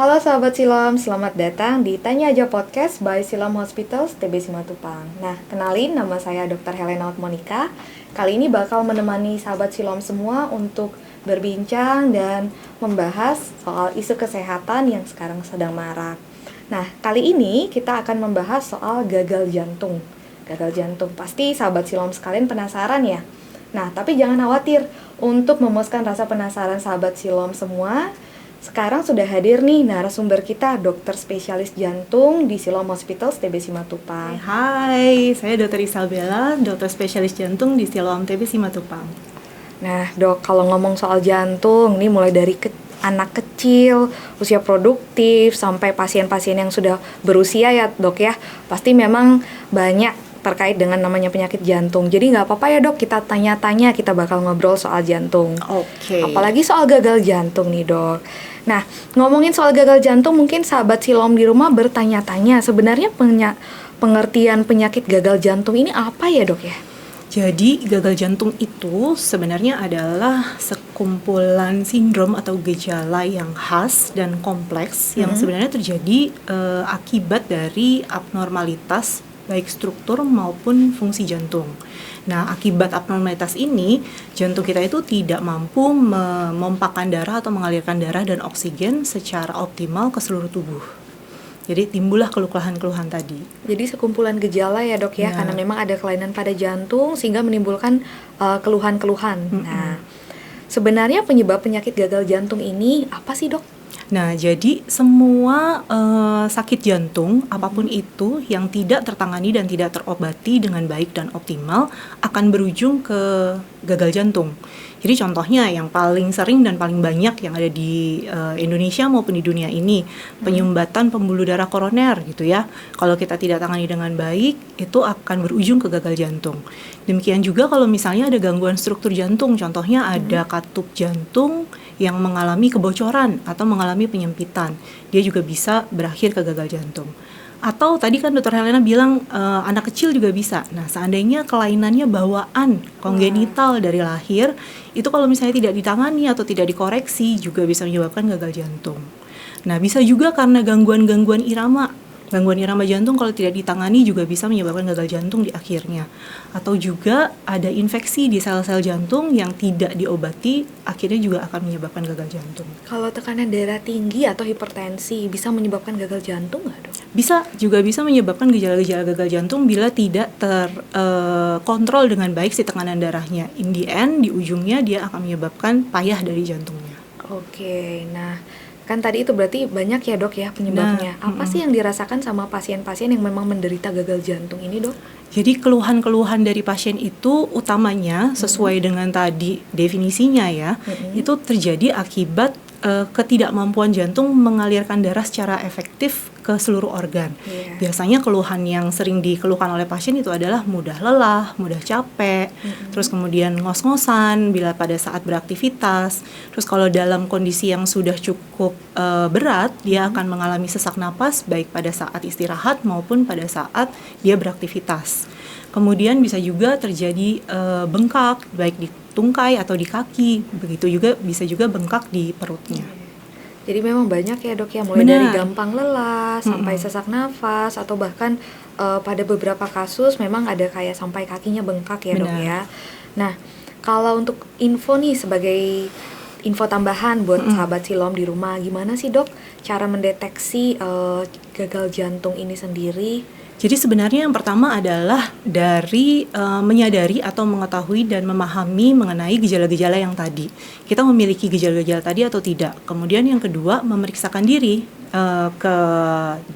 Halo sahabat Siloam, selamat datang di Tanya Aja Podcast by Siloam Hospitals TB Simatupang. Nah, kenalin nama saya Dr. Helena Monica. Kali ini bakal menemani sahabat Siloam semua untuk berbincang dan membahas soal isu kesehatan yang sekarang sedang marak. Nah, kali ini kita akan membahas soal gagal jantung. Gagal jantung, pasti sahabat Siloam sekalian penasaran ya? Nah, tapi jangan khawatir, untuk memuaskan rasa penasaran sahabat Siloam semua, sekarang sudah hadir nih narasumber kita, dokter spesialis jantung di Siloam Hospitals TB Simatupang. Hai, saya Dr. Isabella, dokter spesialis jantung di Siloam TB Simatupang. Nah dok, kalau ngomong soal jantung, nih mulai dari anak kecil, usia produktif, sampai pasien-pasien yang sudah berusia ya dok ya, pasti memang banyak terkait dengan namanya penyakit jantung. Jadi nggak apa-apa ya dok, kita tanya-tanya, kita bakal ngobrol soal jantung. Oke. Apalagi soal gagal jantung nih dok. Nah, ngomongin soal gagal jantung, mungkin sahabat Siloam di rumah bertanya-tanya, sebenarnya pengertian penyakit gagal jantung ini apa ya dok ya? Jadi gagal jantung itu sebenarnya adalah sekumpulan sindrom atau gejala yang khas dan kompleks yang sebenarnya terjadi akibat dari abnormalitas baik struktur maupun fungsi jantung. Nah, akibat abnormalitas ini, jantung kita itu tidak mampu memompahkan darah atau mengalirkan darah dan oksigen secara optimal ke seluruh tubuh. Jadi timbullah keluhan-keluhan tadi. Jadi sekumpulan gejala ya dok ya, karena memang ada kelainan pada jantung sehingga menimbulkan keluhan-keluhan. Nah, sebenarnya penyebab penyakit gagal jantung ini apa sih dok? Nah, jadi semua sakit jantung apapun itu yang tidak tertangani dan tidak terobati dengan baik dan optimal akan berujung ke gagal jantung. Jadi contohnya yang paling sering dan paling banyak yang ada di Indonesia maupun di dunia ini, penyumbatan pembuluh darah koroner gitu ya. Kalau kita tidak tangani dengan baik, itu akan berujung ke gagal jantung. Demikian juga kalau misalnya ada gangguan struktur jantung, contohnya ada katup jantung yang mengalami kebocoran atau mengalami penyempitan, dia juga bisa berakhir ke gagal jantung. Atau tadi kan Dr. Helena bilang anak kecil juga bisa. Nah, seandainya kelainannya bawaan kongenital dari lahir, itu kalau misalnya tidak ditangani atau tidak dikoreksi juga bisa menyebabkan gagal jantung. Nah, bisa juga karena gangguan-gangguan irama. Gangguan irama jantung kalau tidak ditangani juga bisa menyebabkan gagal jantung di akhirnya. Atau juga ada infeksi di sel-sel jantung yang tidak diobati, akhirnya juga akan menyebabkan gagal jantung. Kalau tekanan darah tinggi atau hipertensi bisa menyebabkan gagal jantung nggak dok? Bisa, juga bisa menyebabkan gejala-gejala gagal jantung bila tidak terkontrol dengan baik si tekanan darahnya. In the end, di ujungnya dia akan menyebabkan payah dari jantungnya. Oke, nah kan tadi itu berarti banyak ya dok ya penyebabnya. Apa sih yang dirasakan sama pasien-pasien yang memang menderita gagal jantung ini dok? Jadi keluhan-keluhan dari pasien itu utamanya sesuai dengan tadi definisinya ya, itu terjadi akibat ketidakmampuan jantung mengalirkan darah secara efektif ke seluruh organ. Biasanya keluhan yang sering dikeluhkan oleh pasien itu adalah mudah lelah, mudah capek, terus kemudian ngos-ngosan bila pada saat beraktivitas. Terus kalau dalam kondisi yang sudah cukup berat, dia akan mengalami sesak napas baik pada saat istirahat maupun pada saat dia beraktivitas. Kemudian bisa juga terjadi bengkak baik di tungkai atau di kaki, begitu juga bisa juga bengkak di perutnya. Jadi memang banyak ya dok ya, mulai dari gampang lelah sampai sesak nafas atau bahkan pada beberapa kasus memang ada kayak sampai kakinya bengkak ya dok ya. Nah, kalau untuk info nih sebagai info tambahan buat sahabat Siloam di rumah, gimana sih dok cara mendeteksi gagal jantung ini sendiri? Jadi sebenarnya yang pertama adalah dari menyadari atau mengetahui dan memahami mengenai gejala-gejala yang tadi. Kita memiliki gejala-gejala tadi atau tidak. Kemudian yang kedua, memeriksakan diri ke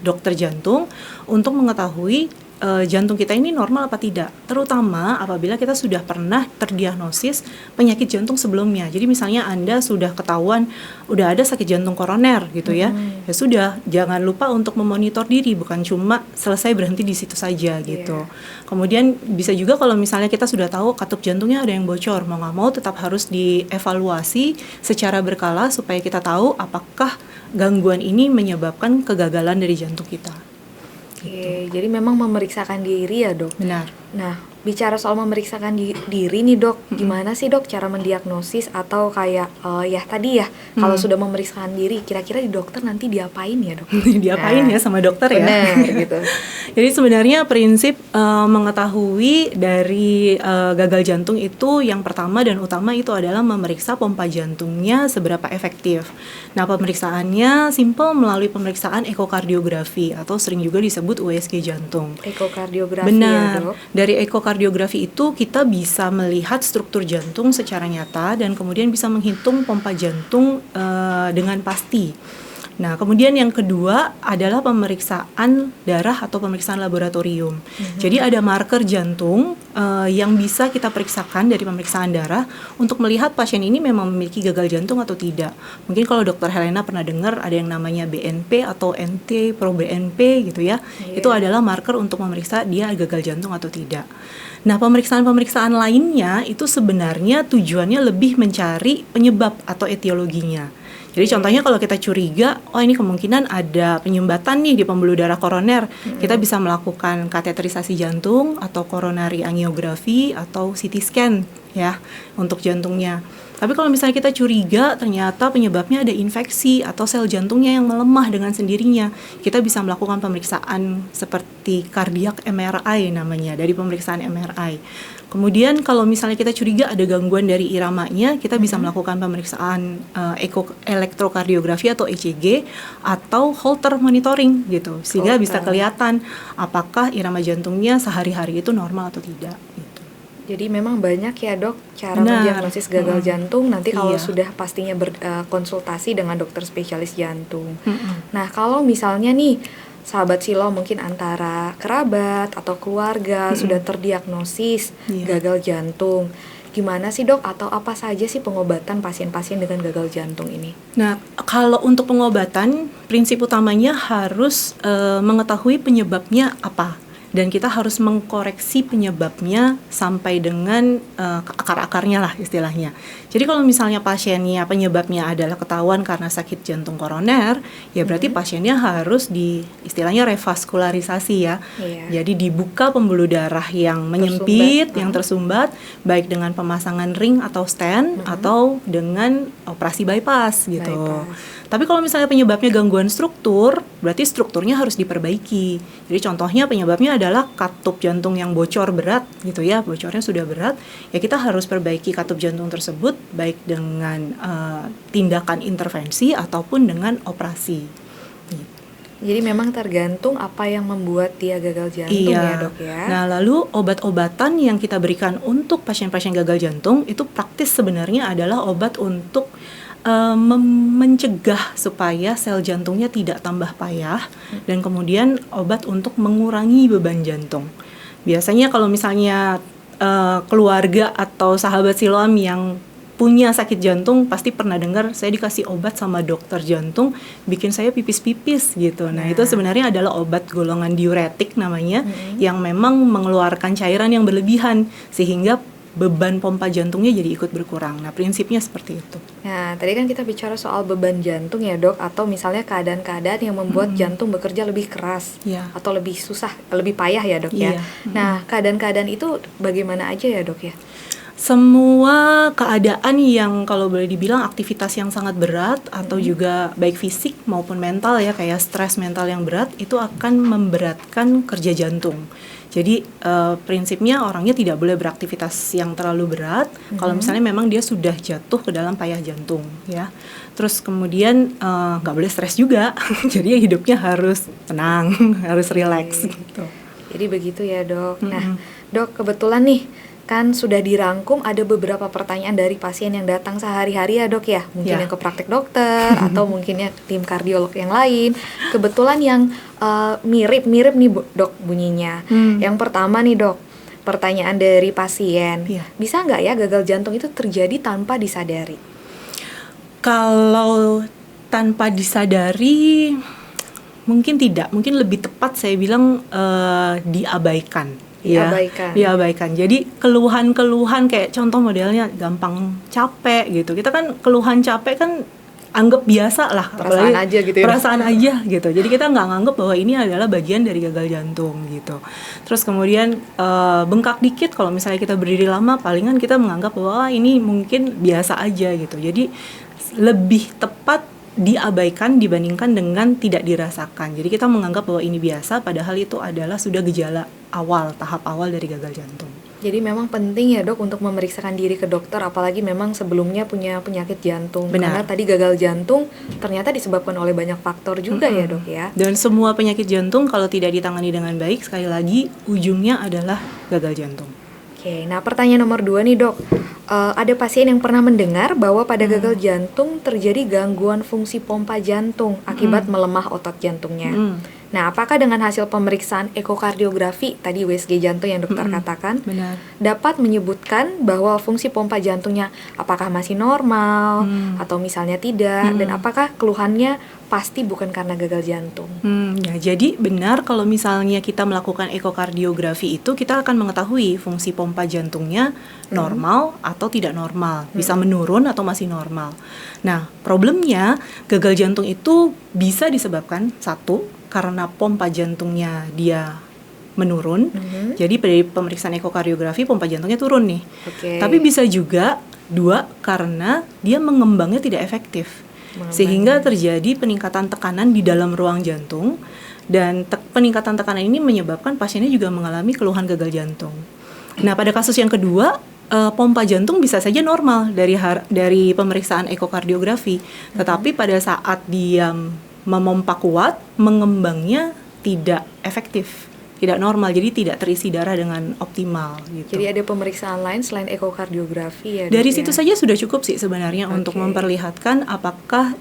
dokter jantung untuk mengetahui jantung kita ini normal apa tidak. Terutama apabila kita sudah pernah terdiagnosis penyakit jantung sebelumnya. Jadi misalnya Anda sudah ketahuan udah ada sakit jantung koroner gitu ya. Ya sudah, jangan lupa untuk memonitor diri, bukan cuma selesai berhenti di situ saja gitu. Kemudian bisa juga kalau misalnya kita sudah tahu katup jantungnya ada yang bocor, mau nggak mau tetap harus dievaluasi secara berkala supaya kita tahu apakah gangguan ini menyebabkan kegagalan dari jantung kita. Oke, jadi memang memeriksakan diri ya dok? Benar. Nah, bicara soal memeriksakan diri nih dok, gimana sih dok cara mendiagnosis atau kayak ya tadi ya kalau sudah memeriksakan diri, kira-kira di dokter nanti diapain ya dok? Diapain ya sama dokter ya? Benar gitu. Jadi sebenarnya prinsip mengetahui dari gagal jantung itu yang pertama dan utama itu adalah memeriksa pompa jantungnya seberapa efektif. Nah pemeriksaannya simple melalui pemeriksaan ekokardiografi atau sering juga disebut USG jantung. Ekokardiografi Benar. ya dok? Dari ekokardiografi itu kita bisa melihat struktur jantung secara nyata dan kemudian bisa menghitung pompa jantung dengan pasti. Nah, kemudian yang kedua adalah pemeriksaan darah atau pemeriksaan laboratorium. Jadi ada marker jantung yang bisa kita periksakan dari pemeriksaan darah untuk melihat pasien ini memang memiliki gagal jantung atau tidak. Mungkin kalau Dokter Helena pernah dengar ada yang namanya BNP atau NT-proBNP gitu ya. Itu adalah marker untuk memeriksa dia gagal jantung atau tidak. Nah, pemeriksaan-pemeriksaan lainnya itu sebenarnya tujuannya lebih mencari penyebab atau etiologinya. Jadi contohnya kalau kita curiga, oh ini kemungkinan ada penyumbatan nih di pembuluh darah koroner, kita bisa melakukan kateterisasi jantung atau coronary angiografi atau CT scan ya untuk jantungnya. Tapi kalau misalnya kita curiga ternyata penyebabnya ada infeksi atau sel jantungnya yang melemah dengan sendirinya, kita bisa melakukan pemeriksaan seperti cardiac MRI namanya, dari pemeriksaan MRI. Kemudian kalau misalnya kita curiga ada gangguan dari iramanya, kita bisa melakukan pemeriksaan elektrokardiografi atau ECG atau Holter monitoring gitu, sehingga bisa kelihatan apakah irama jantungnya sehari-hari itu normal atau tidak gitu. Jadi memang banyak ya dok cara mendiagnosis gagal jantung nanti kalau sudah pastinya berkonsultasi dengan dokter spesialis jantung. Nah kalau misalnya nih sahabat Silo mungkin antara kerabat atau keluarga sudah terdiagnosis gagal jantung, gimana sih dok atau apa saja sih pengobatan pasien-pasien dengan gagal jantung ini? Nah kalau untuk pengobatan prinsip utamanya harus mengetahui penyebabnya apa. Dan kita harus mengkoreksi penyebabnya sampai dengan akar-akarnya lah istilahnya. Jadi kalau misalnya pasiennya penyebabnya adalah ketahuan karena sakit jantung koroner, ya berarti pasiennya harus istilahnya revaskularisasi ya. Jadi dibuka pembuluh darah yang menyempit, yang tersumbat, baik dengan pemasangan ring atau stent atau dengan operasi bypass gitu. Tapi kalau misalnya penyebabnya gangguan struktur, berarti strukturnya harus diperbaiki. Jadi contohnya penyebabnya adalah katup jantung yang bocor berat gitu ya, bocornya sudah berat, ya kita harus perbaiki katup jantung tersebut baik dengan tindakan intervensi ataupun dengan operasi. Jadi memang tergantung apa yang membuat dia gagal jantung ya dok ya. Nah lalu obat-obatan yang kita berikan untuk pasien-pasien gagal jantung itu praktis sebenarnya adalah obat untuk mencegah supaya sel jantungnya tidak tambah payah dan kemudian obat untuk mengurangi beban jantung. Biasanya kalau misalnya keluarga atau sahabat Siloam yang punya sakit jantung pasti pernah dengar saya dikasih obat sama dokter jantung bikin saya pipis-pipis gitu. Nah itu sebenarnya adalah obat golongan diuretik namanya yang memang mengeluarkan cairan yang berlebihan sehingga beban pompa jantungnya jadi ikut berkurang. Nah prinsipnya seperti itu. Nah tadi kan kita bicara soal beban jantung ya dok, atau misalnya keadaan-keadaan yang membuat jantung bekerja lebih keras atau lebih susah, lebih payah ya dok ya. Nah keadaan-keadaan itu bagaimana aja ya dok ya? Semua keadaan yang kalau boleh dibilang aktivitas yang sangat berat atau juga baik fisik maupun mental ya, kayak stres mental yang berat itu akan memberatkan kerja jantung. Jadi prinsipnya orangnya tidak boleh beraktivitas yang terlalu berat kalau misalnya memang dia sudah jatuh ke dalam payah jantung ya. Terus kemudian nggak boleh stres juga. Jadi hidupnya harus tenang, harus rileks gitu. Jadi begitu ya dok. Nah dok kebetulan nih kan sudah dirangkum ada beberapa pertanyaan dari pasien yang datang sehari-hari ya dok ya, mungkin yang ke praktek dokter atau mungkinnya tim kardiolog yang lain. Kebetulan yang mirip-mirip nih dok bunyinya. Yang pertama nih dok, pertanyaan dari pasien, bisa nggak ya gagal jantung itu terjadi tanpa disadari? Kalau tanpa disadari mungkin tidak, mungkin lebih tepat saya bilang diabaikan. Diabaikan. Jadi keluhan-keluhan kayak contoh modelnya gampang capek gitu. Kita kan keluhan capek kan anggap biasa lah, Perasaan aja gitu ya. perasaan aja gitu. Jadi kita nggak nganggap bahwa ini adalah bagian dari gagal jantung gitu. Terus kemudian bengkak dikit, kalau misalnya kita berdiri lama, palingan kita menganggap bahwa ini mungkin biasa aja gitu. Jadi lebih tepat diabaikan dibandingkan dengan tidak dirasakan. Jadi kita menganggap bahwa ini biasa, padahal itu adalah sudah gejala awal, tahap awal dari gagal jantung. Jadi memang penting ya dok untuk memeriksakan diri ke dokter, apalagi memang sebelumnya punya penyakit jantung. Benar. Karena tadi gagal jantung ternyata disebabkan oleh banyak faktor juga ya dok ya. Dan semua penyakit jantung kalau tidak ditangani dengan baik, sekali lagi ujungnya adalah gagal jantung. Oke, nah pertanyaan nomor 2 nih dok. Ada pasien yang pernah mendengar bahwa pada gagal jantung terjadi gangguan fungsi pompa jantung akibat melemah otot jantungnya. Nah, apakah dengan hasil pemeriksaan ekokardiografi, tadi USG jantung yang dokter katakan, Benar. dapat menyebutkan bahwa fungsi pompa jantungnya apakah masih normal atau misalnya tidak, dan apakah keluhannya pasti bukan karena gagal jantung? Ya, jadi benar kalau misalnya kita melakukan ekokardiografi itu kita akan mengetahui fungsi pompa jantungnya normal atau tidak normal, bisa menurun atau masih normal. Nah, problemnya gagal jantung itu bisa disebabkan satu karena pompa jantungnya dia menurun. Jadi dari pemeriksaan ekokardiografi pompa jantungnya turun nih. Oke. Tapi bisa juga dua karena dia mengembangnya tidak efektif. Sehingga terjadi peningkatan tekanan di dalam ruang jantung, dan peningkatan tekanan ini menyebabkan pasiennya juga mengalami keluhan gagal jantung. Nah, pada kasus yang kedua, pompa jantung bisa saja normal dari pemeriksaan ekokardiografi, tetapi pada saat dia memompa kuat, mengembangnya tidak efektif, tidak normal, jadi tidak terisi darah dengan optimal gitu. Jadi ada pemeriksaan lain selain ekokardiografi ya dok, Dari ya? situ saja sudah cukup sih sebenarnya untuk Oke. memperlihatkan apakah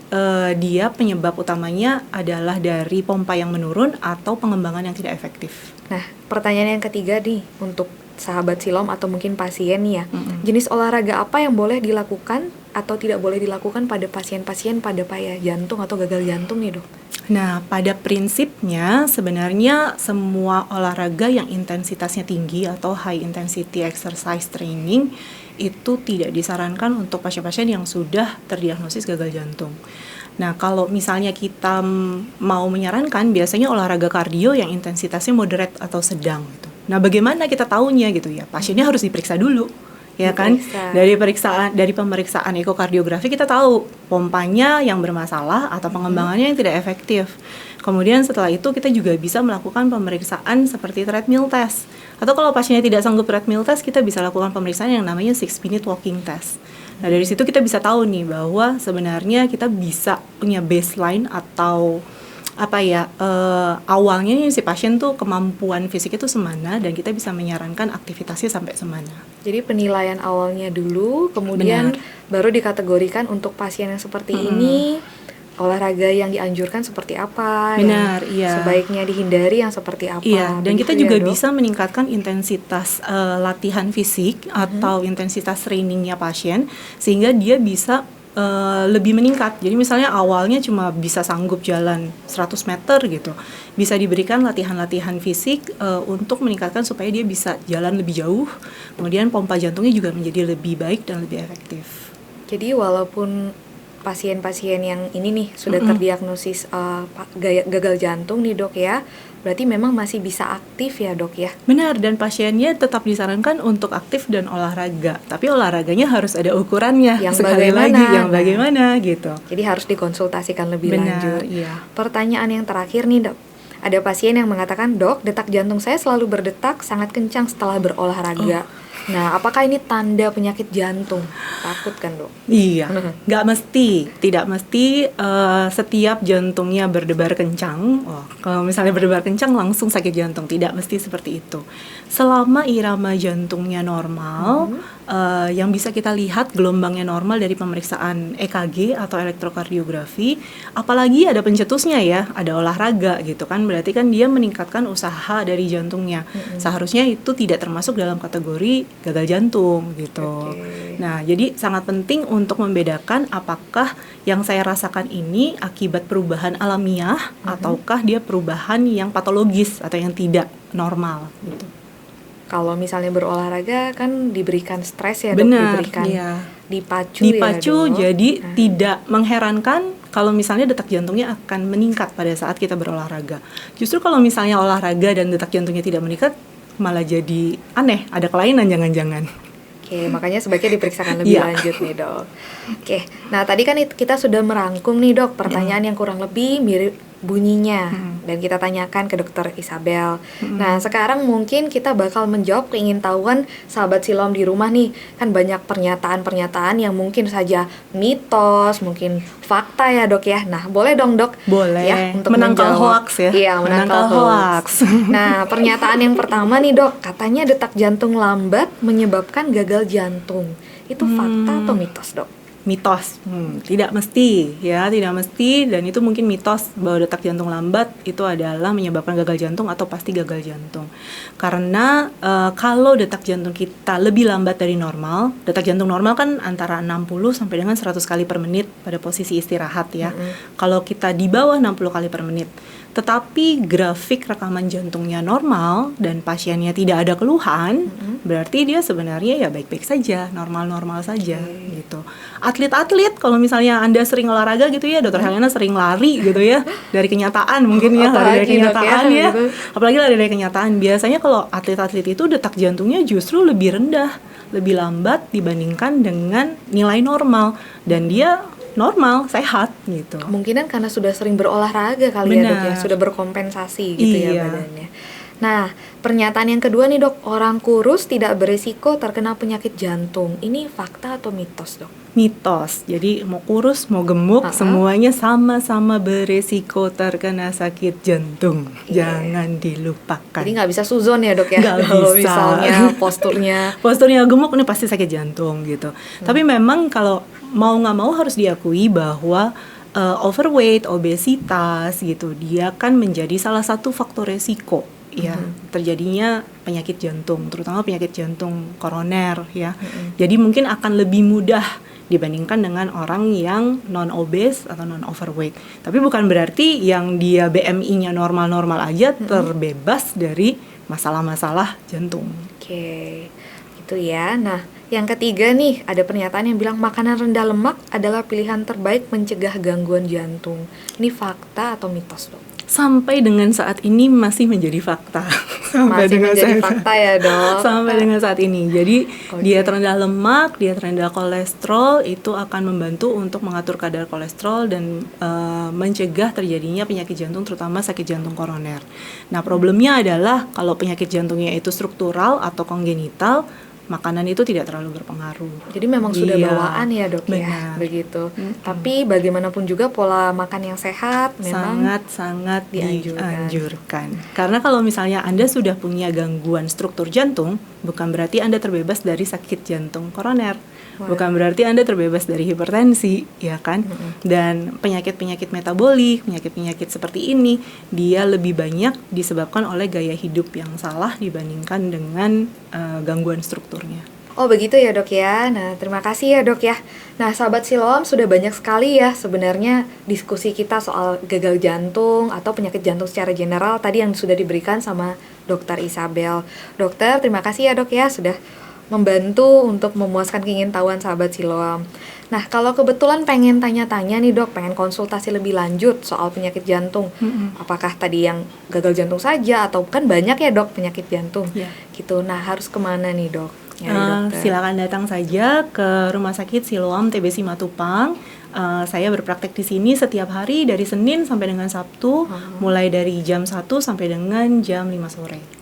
dia penyebab utamanya adalah dari pompa yang menurun atau pengembangan yang tidak efektif. Nah, pertanyaan yang ketiga nih untuk sahabat silom atau mungkin pasien nih ya. Jenis olahraga apa yang boleh dilakukan atau tidak boleh dilakukan pada pasien-pasien pada payah jantung atau gagal jantung nih dok? Nah, pada prinsipnya sebenarnya semua olahraga yang intensitasnya tinggi atau high intensity exercise training itu tidak disarankan untuk pasien-pasien yang sudah terdiagnosis gagal jantung. Nah, kalau misalnya kita mau menyarankan, biasanya olahraga kardio yang intensitasnya moderate atau sedang gitu. Nah, bagaimana kita tahunya gitu ya? Pasiennya harus diperiksa dulu. Ya kan, dari pemeriksaan ekokardiografi kita tahu pompanya yang bermasalah atau pengembangannya yang tidak efektif. Kemudian setelah itu kita juga bisa melakukan pemeriksaan seperti treadmill test, atau kalau pasiennya tidak sanggup treadmill test, kita bisa lakukan pemeriksaan yang namanya 6-minute walking test. Nah, dari situ kita bisa tahu nih bahwa sebenarnya kita bisa punya baseline atau awalnya nih si pasien tuh kemampuan fisik itu semana, dan kita bisa menyarankan aktivitasnya sampai semana. Jadi penilaian awalnya dulu, kemudian baru dikategorikan untuk pasien yang seperti ini, olahraga yang dianjurkan seperti apa, Benar, yang iya. sebaiknya dihindari yang seperti apa. Iya, dan kita Begitu juga ya, Dok? bisa meningkatkan intensitas latihan fisik atau intensitas trainingnya pasien, sehingga dia bisa lebih meningkat. Jadi misalnya awalnya cuma bisa sanggup jalan 100 meter gitu, bisa diberikan latihan-latihan fisik untuk meningkatkan supaya dia bisa jalan lebih jauh, kemudian pompa jantungnya juga menjadi lebih baik dan lebih efektif. Jadi walaupun pasien-pasien yang ini nih sudah terdiagnosis gagal jantung nih dok ya, berarti memang masih bisa aktif ya dok ya? Benar, dan pasiennya tetap disarankan untuk aktif dan olahraga, tapi olahraganya harus ada ukurannya. Yang sekali bagaimana? lagi, yang Nah. bagaimana gitu. Jadi harus dikonsultasikan lebih Benar, lanjut. iya. Pertanyaan yang terakhir nih dok, ada pasien yang mengatakan, dok, detak jantung saya selalu berdetak sangat kencang setelah berolahraga. Nah, apakah ini tanda penyakit jantung? Takut kan dok? Iya, nggak mesti, tidak mesti setiap jantungnya berdebar kencang. Kalau misalnya berdebar kencang langsung sakit jantung, tidak mesti seperti itu. Selama irama jantungnya normal, yang bisa kita lihat gelombangnya normal dari pemeriksaan EKG atau elektrokardiografi, apalagi ada pencetusnya ya, ada olahraga gitu kan, berarti kan dia meningkatkan usaha dari jantungnya. Seharusnya itu tidak termasuk dalam kategori gagal jantung gitu. Nah, jadi sangat penting untuk membedakan apakah yang saya rasakan ini akibat perubahan alamiah ataukah dia perubahan yang patologis atau yang tidak normal gitu. kalau misalnya berolahraga kan diberikan stres ya dok, Benar, diberikan iya. dipacu ya dok. Jadi tidak mengherankan kalau misalnya detak jantungnya akan meningkat pada saat kita berolahraga. Justru kalau misalnya olahraga dan detak jantungnya tidak meningkat, malah jadi aneh, ada kelainan jangan-jangan. Oke, makanya sebaiknya diperiksakan lebih lanjut nih dok. Oke, nah tadi kan kita sudah merangkum nih dok pertanyaan yang kurang lebih mirip bunyinya dan kita tanyakan ke dokter Isabel. Nah sekarang mungkin kita bakal menjawab keingintahuan sahabat Siloam di rumah nih. Kan banyak pernyataan-pernyataan yang mungkin saja mitos, mungkin fakta ya dok ya. Nah boleh dong dok. Boleh, ya, untuk menangkal menjawab. hoax ya. Iya, menangkal hoax. Nah pernyataan yang pertama nih dok, katanya detak jantung lambat menyebabkan gagal jantung. Itu fakta atau mitos dok? Mitos, tidak mesti ya, tidak mesti, dan itu mungkin mitos bahwa detak jantung lambat itu adalah menyebabkan gagal jantung atau pasti gagal jantung. Karena kalau detak jantung kita lebih lambat dari normal, detak jantung normal kan antara 60 sampai dengan 100 kali per menit pada posisi istirahat ya. Kalau kita di bawah 60 kali per menit, tetapi grafik rekaman jantungnya normal dan pasiennya tidak ada keluhan, berarti dia sebenarnya ya baik-baik saja, normal-normal saja gitu. Atlet-atlet, kalau misalnya Anda sering olahraga gitu ya, Dokter Helena sering lari gitu ya, dari kenyataan mungkin ya, lari dari kenyataan ya, gitu. Apalagi lari dari kenyataan. Biasanya kalau atlet-atlet itu detak jantungnya justru lebih rendah, lebih lambat dibandingkan dengan nilai normal, dan dia normal, sehat gitu. Kemungkinan karena sudah sering berolahraga kali ya dok ya, sudah berkompensasi gitu ya badannya. Nah, pernyataan yang kedua nih dok, orang kurus tidak berisiko terkena penyakit jantung. Ini fakta atau mitos dok? Mitos. Jadi mau kurus, mau gemuk, semuanya sama-sama beresiko terkena sakit jantung. Jangan dilupakan. Jadi nggak bisa suzon ya dok ya? Nggak kalau bisa. Misalnya posturnya gemuk, ini pasti sakit jantung gitu. Tapi memang kalau mau nggak mau harus diakui bahwa overweight, obesitas gitu, dia kan menjadi salah satu faktor resiko ya terjadinya penyakit jantung, terutama penyakit jantung koroner ya. Jadi mungkin akan lebih mudah dibandingkan dengan orang yang non obes atau non overweight. Tapi bukan berarti yang dia BMI-nya normal-normal aja terbebas dari masalah-masalah jantung. Oke, gitu ya. Nah, yang ketiga nih, ada pernyataan yang bilang makanan rendah lemak adalah pilihan terbaik mencegah gangguan jantung. Ini fakta atau mitos dok? Sampai dengan saat ini masih menjadi fakta. Masih menjadi fakta ya dok? Sampai dengan saat ini. Jadi diet rendah lemak, diet rendah kolesterol itu akan membantu untuk mengatur kadar kolesterol dan mencegah terjadinya penyakit jantung, terutama sakit jantung koroner. Nah problemnya adalah kalau penyakit jantungnya itu struktural atau kongenital, makanan itu tidak terlalu berpengaruh. Jadi memang sudah bawaan ya dok ya, begitu. Tapi bagaimanapun juga pola makan yang sehat memang sangat dianjurkan. Karena kalau misalnya Anda sudah punya gangguan struktur jantung, bukan berarti Anda terbebas dari sakit jantung koroner. Bukan berarti Anda terbebas dari hipertensi, ya kan? Dan penyakit-penyakit metabolik, penyakit-penyakit seperti ini, dia lebih banyak disebabkan oleh gaya hidup yang salah dibandingkan dengan gangguan strukturnya. Oh begitu ya dok ya. Nah terima kasih ya dok ya. Nah sahabat Siloam, sudah banyak sekali ya sebenarnya diskusi kita soal gagal jantung atau penyakit jantung secara general tadi yang sudah diberikan sama Dokter Isabel. Dokter, terima kasih ya dok ya sudah membantu untuk memuaskan keingintahuan sahabat Siloam. Nah, kalau kebetulan pengen tanya-tanya nih dok, pengen konsultasi lebih lanjut soal penyakit jantung, apakah tadi yang gagal jantung saja atau kan banyak ya dok penyakit jantung, gitu. Nah, harus kemana nih dok? Silakan datang saja ke Rumah Sakit Siloam TB Simatupang. Saya berpraktek di sini setiap hari dari Senin sampai dengan Sabtu, mulai dari jam 1 sampai dengan jam 5 sore.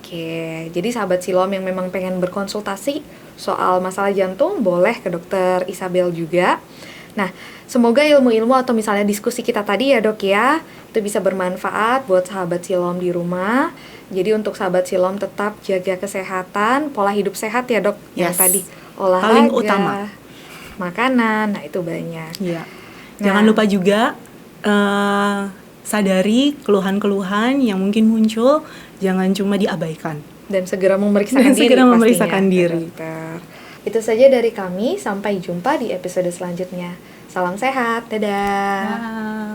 Oke, jadi sahabat Siloam yang memang pengen berkonsultasi soal masalah jantung, boleh ke Dokter Isabel juga. Nah, semoga ilmu-ilmu atau misalnya diskusi kita tadi ya dok ya, itu bisa bermanfaat buat sahabat Siloam di rumah. Jadi untuk sahabat Siloam tetap jaga kesehatan, pola hidup sehat ya dok, yang tadi olahraga, paling utama, makanan, nah itu banyak. Iya. Jangan lupa juga sadari keluhan-keluhan yang mungkin muncul, jangan cuma diabaikan. Dan segera memeriksakan diri. Itu saja dari kami, sampai jumpa di episode selanjutnya. Salam sehat, dadah.